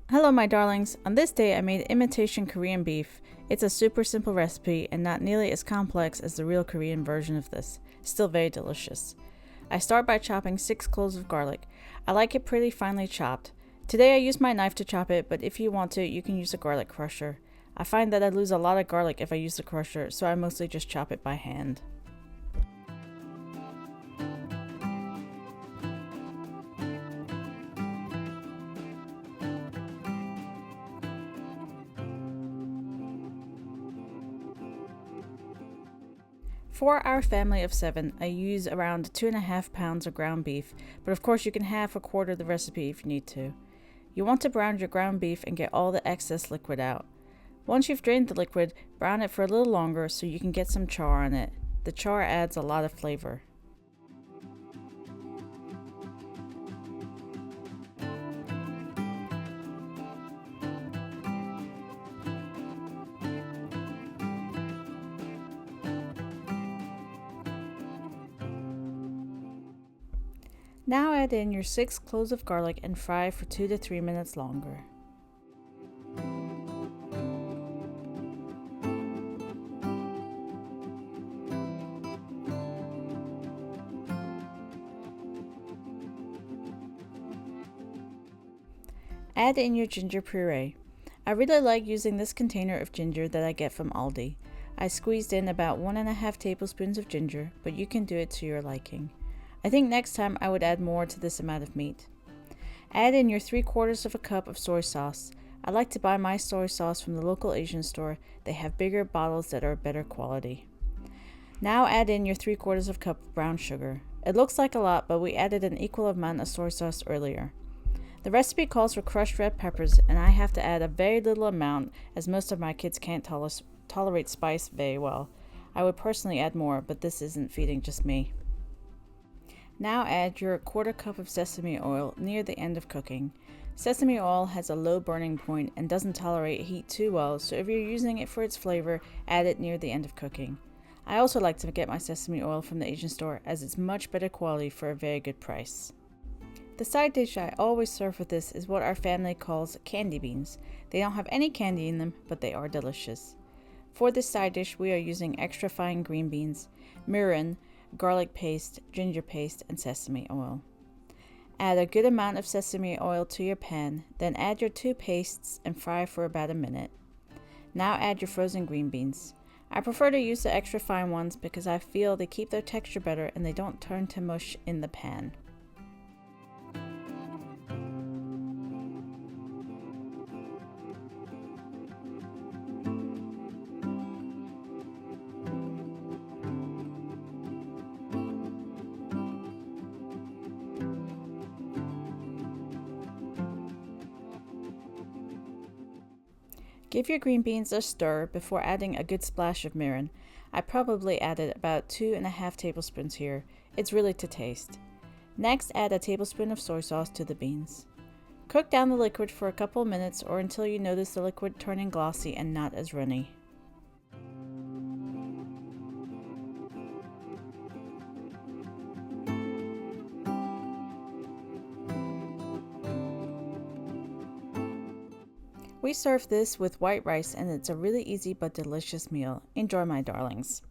Hello my darlings, on this day I made imitation Korean beef. It's a super simple recipe and not nearly as complex as the real Korean version of this, still very delicious. I start by chopping 6 cloves of garlic. I like it pretty finely chopped. Today I use my knife to chop it, but if you want to, you can use a garlic crusher. I find that I lose a lot of garlic if I use the crusher, so I mostly just chop it by hand. For our family of 7, I use around 2.5 pounds of ground beef, but of course you can half or quarter the recipe if you need to. You want to brown your ground beef and get all the excess liquid out. Once you've drained the liquid, brown it for a little longer so you can get some char on it. The char adds a lot of flavor. Now add in your 6 cloves of garlic and fry for 2 to 3 minutes longer. Add in your ginger puree. I really like using this container of ginger that I get from Aldi. I squeezed in about 1.5 tablespoons of ginger, but you can do it to your liking. I think next time I would add more to this amount of meat. Add in your 3/4 of a cup of soy sauce. I like to buy my soy sauce from the local Asian store. They have bigger bottles that are better quality. Now add in your 3/4 of a cup of brown sugar. It looks like a lot, but we added an equal amount of soy sauce earlier. The recipe calls for crushed red peppers, and I have to add a very little amount as most of my kids can't tolerate spice very well. I would personally add more, but this isn't feeding just me. Now add your 1/4 cup of sesame oil near the end of cooking. Sesame oil has a low burning point and doesn't tolerate heat too well, so if you're using it for its flavor, add it near the end of cooking. I also like to get my sesame oil from the Asian store as it's much better quality for a very good price. The side dish I always serve with this is what our family calls candy beans. They don't have any candy in them, but they are delicious. For this side dish, we are using extra fine green beans, mirin, garlic paste, ginger paste, and sesame oil. Add a good amount of sesame oil to your pan, then add your 2 pastes and fry for about a minute. Now add your frozen green beans. I prefer to use the extra fine ones because I feel they keep their texture better and they don't turn to mush in the pan. Give your green beans a stir before adding a good splash of mirin. I probably added about 2.5 tablespoons here. It's really to taste. Next, add a tablespoon of soy sauce to the beans. Cook down the liquid for a couple of minutes or until you notice the liquid turning glossy and not as runny. We serve this with white rice and it's a really easy but delicious meal. Enjoy my darlings.